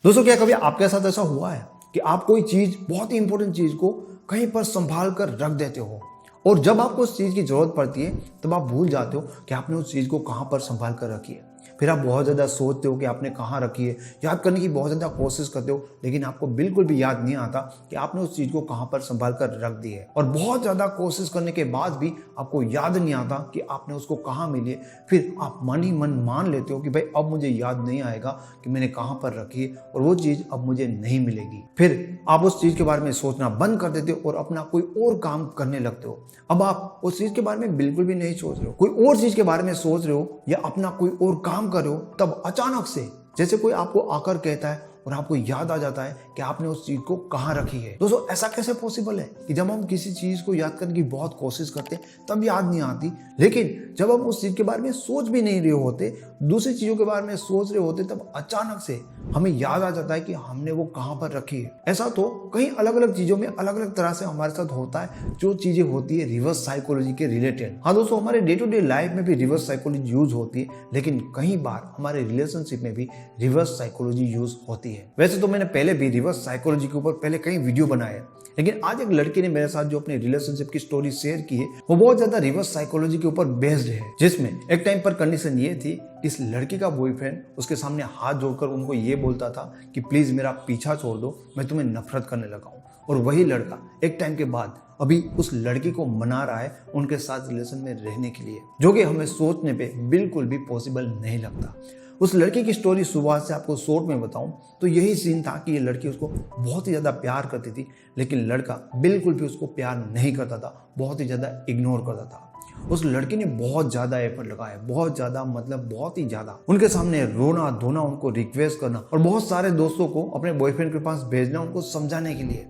दोस्तों, क्या कभी आपके साथ ऐसा हुआ है कि आप कोई चीज, बहुत ही इंपॉर्टेंट चीज को कहीं पर संभाल कर रख देते हो और जब आपको उस चीज की जरूरत पड़ती है तब आप भूल जाते हो कि आपने उस चीज को कहां पर संभाल कर रखी है। फिर आप बहुत ज़्यादा सोचते हो कि आपने कहाँ रखी है, याद करने की बहुत ज़्यादा कोशिश करते हो, लेकिन आपको बिल्कुल भी याद नहीं आता कि आपने उस चीज़ को कहाँ पर संभाल कर रख दी है। और बहुत ज़्यादा कोशिश करने के बाद भी आपको याद नहीं आता कि आपने उसको कहाँ मिली है। फिर आप मन ही मन मान लेते हो कि भाई अब मुझे याद नहीं आएगा कि मैंने कहाँ पर रखी है और वो चीज़ अब मुझे नहीं मिलेगी। फिर आप उस चीज़ के बारे में सोचना बंद कर देते हो और अपना कोई और काम करने लगते हो। अब आप उस चीज़ के बारे में बिल्कुल भी नहीं सोच रहे हो, कोई और चीज़ के बारे में सोच रहे हो या अपना कोई और काम कर रहे हो, तब अचानक से जैसे कोई आपको आकर कहता है और आपको याद आ जाता है कि आपने उस चीज को कहाँ रखी है। दोस्तों, ऐसा कैसे पॉसिबल है कि जब हम किसी चीज को याद करने की बहुत कोशिश करते हैं तब याद नहीं आती, लेकिन जब हम उस चीज के बारे में सोच भी नहीं रहे होते, दूसरी चीजों के बारे में सोच रहे होते, तब अचानक से हमें याद आ जाता है कि हमने वो कहाँ पर रखी है। ऐसा तो कई अलग अलग चीजों में अलग अलग तरह से हमारे साथ होता है, जो चीजें होती है रिवर्स साइकोलॉजी के रिलेटेड। हाँ दोस्तों, हमारे डे टू डे लाइफ में भी रिवर्स साइकोलॉजी यूज होती है, लेकिन कई बार हमारे रिलेशनशिप में भी रिवर्स साइकोलॉजी यूज होती है। वैसे तो मैंने पहले भी रिवर्स साइकोलॉजी के ऊपर पहले कई वीडियो बनाए, लेकिन आज एक लड़की ने मेरे साथ जो अपनी रिलेशनशिप की स्टोरी शेयर की है वो बहुत ज्यादा रिवर्स साइकोलॉजी के ऊपर बेस्ड है, जिसमें एक टाइम पर कंडीशन ये थी, इस लड़की का बॉयफ्रेंड उसके सामने हाथ जोड़कर उनको ये बोलता था कि प्लीज मेरा पीछा छोड़ दो, मैं तुम्हें नफरत करने लगा हूं। और वही लड़का एक टाइम के बाद अभी उस लड़की को मना रहा है उनके साथ रिलेशन में रहने के लिए, जो कि हमें सोचने पे बिल्कुल भी पॉसिबल नहीं लगता। उस लड़की की स्टोरी सुबह से आपको शॉर्ट में बताऊं तो यही सीन था कि ये लड़की उसको बहुत ही ज़्यादा प्यार करती थी, लेकिन लड़का बिल्कुल भी उसको प्यार नहीं करता था, बहुत ही ज़्यादा इग्नोर करता था। उस लड़की ने बहुत ज़्यादा एफर्ट लगाया, बहुत ज़्यादा, मतलब बहुत ही ज़्यादा, उनके सामने रोना धोना, उनको रिक्वेस्ट करना और बहुत सारे दोस्तों को अपने बॉयफ्रेंड के पास भेजना उनको समझाने के लिए।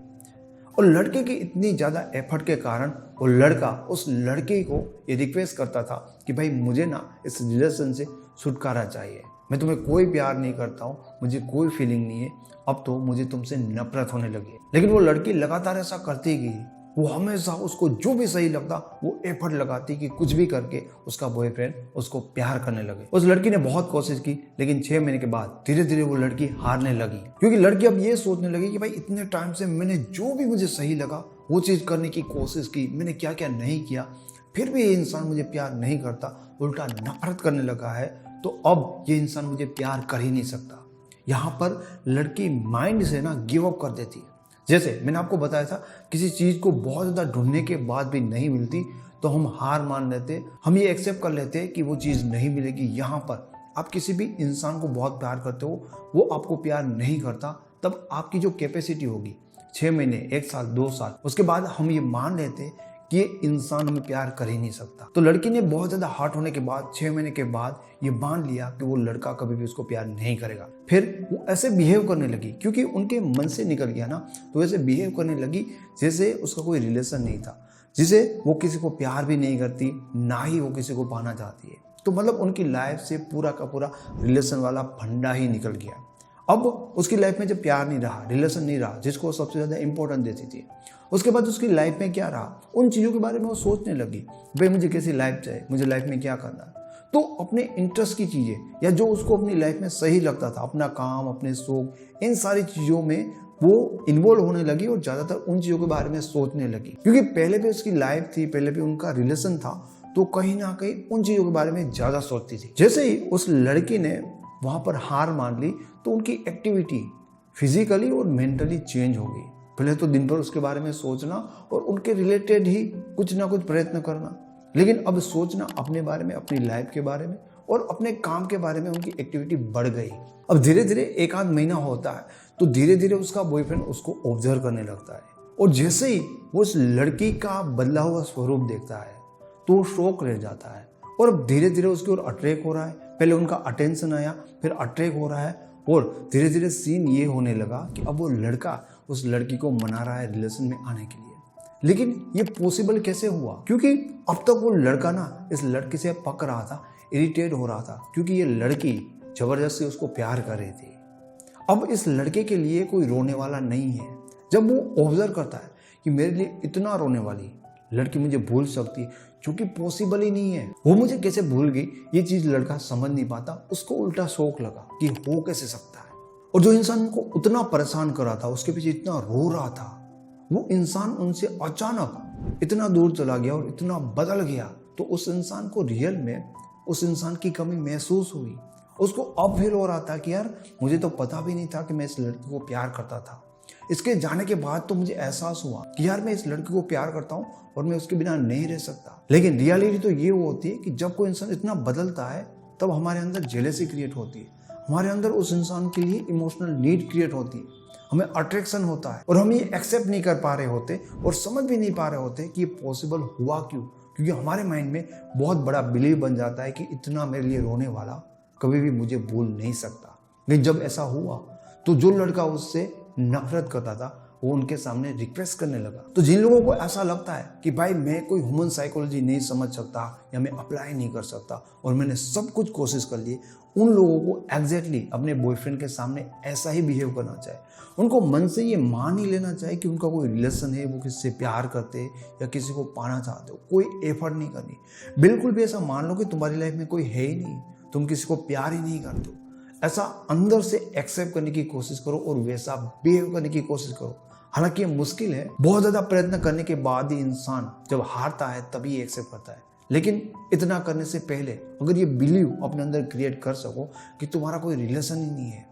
और लड़के की इतनी ज़्यादा एफर्ट के कारण वो लड़का उस लड़की को ये रिक्वेस्ट करता था कि भाई मुझे ना इस रिलेशन से छुटकारा चाहिए, मैं तुम्हें कोई प्यार नहीं करता हूँ, मुझे कोई फीलिंग नहीं है, अब तो मुझे तुमसे नफरत होने लगी है। लेकिन वो लड़की लगातार ऐसा करती गई, वो हमेशा उसको जो भी सही लगता वो एफर्ट लगाती कि कुछ भी करके उसका बॉयफ्रेंड उसको प्यार करने लगे। उस लड़की ने बहुत कोशिश की, लेकिन 6 महीने के बाद धीरे धीरे वो लड़की हारने लगी, क्योंकि लड़की अब ये सोचने लगी कि भाई इतने टाइम से मैंने जो भी मुझे सही लगा वो चीज़ करने की कोशिश की, मैंने क्या क्या नहीं किया, फिर भी ये इंसान मुझे प्यार नहीं करता, उल्टा नफरत करने लगा है, तो अब ये इंसान मुझे प्यार कर ही नहीं सकता। यहाँ पर लड़की माइंड से ना गिव अप कर देती है। जैसे मैंने आपको बताया था, किसी चीज़ को बहुत ज़्यादा ढूंढने के बाद भी नहीं मिलती तो हम हार मान लेते, हम ये एक्सेप्ट कर लेते कि वो चीज़ नहीं मिलेगी। यहाँ पर आप किसी भी इंसान को बहुत प्यार करते हो, वो आपको प्यार नहीं करता, तब आपकी जो कैपेसिटी होगी 6 महीने, 1 साल, 2 साल, उसके बाद हम ये मान लेते कि ये इंसान हमें प्यार कर ही नहीं सकता। तो लड़की ने बहुत ज़्यादा हार्ट होने के बाद 6 महीने के बाद ये मान लिया कि वो लड़का कभी भी उसको प्यार नहीं करेगा। फिर वो ऐसे बिहेव करने लगी, क्योंकि उनके मन से निकल गया ना, तो ऐसे बिहेव करने लगी जैसे उसका कोई रिलेशन नहीं था, जिसे वो किसी को प्यार भी नहीं करती, ना ही वो किसी को पाना चाहती है। तो मतलब उनकी लाइफ से पूरा का पूरा रिलेशन वाला फंडा ही निकल गया। अब उसकी लाइफ में जब प्यार नहीं रहा, रिलेशन नहीं रहा, जिसको सबसे ज़्यादा इंपॉर्टेंस देती थी, उसके बाद उसकी लाइफ में क्या रहा, उन चीज़ों के बारे में वो सोचने लगी, भाई मुझे कैसी लाइफ चाहिए, मुझे लाइफ में क्या करना है। तो अपने इंटरेस्ट की चीज़ें या जो उसको अपनी लाइफ में सही लगता था, अपना काम, अपने शौक, इन सारी चीज़ों में वो इन्वॉल्व होने लगी और ज़्यादातर उन चीज़ों के बारे में सोचने लगी, क्योंकि पहले भी उसकी लाइफ थी, पहले भी उनका रिलेशन था, तो कहीं ना कहीं उन चीज़ों के बारे में ज़्यादा सोचती थी। जैसे ही उस लड़की ने वहाँ पर हार मान ली तो उनकी एक्टिविटी फिजिकली और मेंटली चेंज हो गई। पहले तो दिन भर उसके बारे में सोचना और उनके रिलेटेड ही कुछ ना कुछ प्रयत्न करना, लेकिन अब सोचना अपने बारे में, अपनी लाइफ के बारे में और अपने काम के बारे में उनकी एक्टिविटी बढ़ गई। अब धीरे धीरे 1 आध महीना होता है तो धीरे धीरे उसका बॉयफ्रेंड उसको ऑब्जर्व करने लगता है, और जैसे ही वो उस लड़की का बदला हुआ स्वरूप देखता है तो वो शॉक रह जाता है और अब धीरे धीरे उसकी ओर अट्रैक्ट हो रहा है। पहले उनका अटेंशन आया, फिर अट्रैक्ट हो रहा है, और धीरे धीरे सीन ये होने लगा कि अब वो लड़का उस लड़की को मना रहा है रिलेशन में आने के लिए। लेकिन ये पॉसिबल कैसे हुआ, क्योंकि अब तक वो लड़का ना इस लड़की से पक रहा था, इरिटेट हो रहा था, क्योंकि ये लड़की जबरदस्ती उसको प्यार कर रही थी। अब इस लड़के के लिए कोई रोने वाला नहीं है। जब वो ऑब्जर्व करता है कि मेरे लिए इतना रोने वाली लड़की मुझे भूल सकती है, जो कि पॉसिबल ही नहीं है, वो मुझे कैसे भूल गई, ये चीज लड़का समझ नहीं पाता। उसको उल्टा शौक लगा कि हो कैसे सकता है, और जो इंसान को उतना परेशान कर रहा था, उसके पीछे इतना रो रहा था, वो इंसान उनसे अचानक इतना दूर चला गया और इतना बदल गया। तो उस इंसान को रियल में उस इंसान की कमी महसूस हुई। उसको अब फील हो रहा था कि यार मुझे तो पता भी नहीं था कि मैं इस लड़की को प्यार करता था। इसके जाने के बाद तो मुझे एहसास हुआ कि यार मैं इस लड़की को प्यार करता हूँ और मैं उसके बिना नहीं रह सकता। लेकिन रियलिटी तो ये होती है कि जब कोई इंसान इतना बदलता है तब हमारे अंदर जेलसी क्रिएट होती है, हमारे अंदर उस इंसान के लिए इमोशनल नीड क्रिएट होती है, हमें अट्रैक्शन होता है और हम ये एक्सेप्ट नहीं कर पा रहे होते और समझ भी नहीं पा रहे होते कि ये पॉसिबल हुआ क्यों। क्योंकि हमारे माइंड में बहुत बड़ा बिलीव बन जाता है कि इतना मेरे लिए रोने वाला कभी भी मुझे भूल नहीं सकता। लेकिन जब ऐसा हुआ तो जो लड़का उससे नफरत करता था वो उनके सामने रिक्वेस्ट करने लगा। तो जिन लोगों को ऐसा लगता है कि भाई मैं कोई ह्यूमन साइकोलॉजी नहीं समझ सकता या मैं अप्लाई नहीं कर सकता और मैंने सब कुछ कोशिश कर ली, उन लोगों को एग्जैक्टली अपने बॉयफ्रेंड के सामने ऐसा ही बिहेव करना चाहिए। उनको मन से ये मान ही लेना चाहिए कि उनका कोई रिलेशन है, वो किसी से प्यार करते या किसी को पाना चाहते हो, कोई एफर्ट नहीं करनी। बिल्कुल भी ऐसा मान लो कि तुम्हारी लाइफ में कोई है ही नहीं, तुम किसी को प्यार ही नहीं करते हो। ऐसा अंदर से एक्सेप्ट करने की कोशिश करो और वैसा बिहेव करने की कोशिश करो। हालांकि ये मुश्किल है, बहुत ज्यादा प्रयत्न करने के बाद ही इंसान जब हारता है तभी एक्सेप्ट करता है। लेकिन इतना करने से पहले अगर ये बिलीव अपने अंदर क्रिएट कर सको कि तुम्हारा कोई रिलेशन ही नहीं है,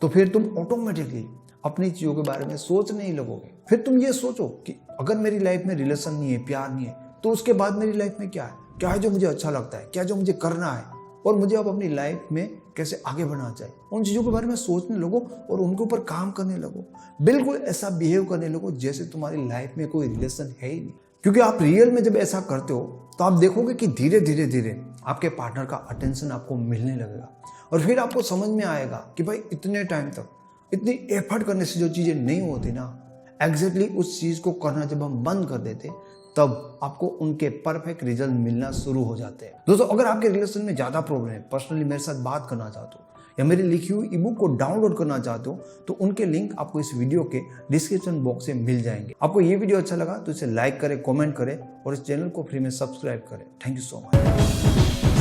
तो फिर तुम ऑटोमेटिकली अपनी चीजों के बारे में सोचने ही लगोगे। फिर तुम ये सोचो कि अगर मेरी लाइफ में रिलेशन नहीं है, प्यार नहीं है, तो उसके बाद मेरी लाइफ में क्या है जो मुझे अच्छा लगता है, क्या जो मुझे करना है और मुझे अब अपनी लाइफ में कैसे आगे बढ़ना चाहिए। उन चीज़ों के बारे में सोचने लगो और उनके ऊपर काम करने लगो। बिल्कुल ऐसा बिहेव करने लगो जैसे तुम्हारी लाइफ में कोई रिलेशन है ही नहीं। क्योंकि आप रियल में जब ऐसा करते हो तो आप देखोगे कि धीरे धीरे आपके पार्टनर का अटेंशन आपको मिलने लगेगा और फिर आपको समझ में आएगा कि भाई इतने टाइम तक इतनी एफर्ट करने से जो चीज़ें नहीं होती ना, एग्जैक्टली उस चीज़ को करना जब हम बंद कर देते तब आपको उनके परफेक्ट रिजल्ट मिलना शुरू हो जाते हैं। दोस्तों, अगर आपके रिलेशन में ज़्यादा प्रॉब्लम है, पर्सनली मेरे साथ बात करना चाहते हो या मेरी लिखी हुई ईबुक को डाउनलोड करना चाहते हो, तो उनके लिंक आपको इस वीडियो के डिस्क्रिप्शन बॉक्स में मिल जाएंगे। आपको ये वीडियो अच्छा लगा तो इसे लाइक करें, कमेंट करें और इस चैनल को फ्री में सब्सक्राइब करें। Thank you so much.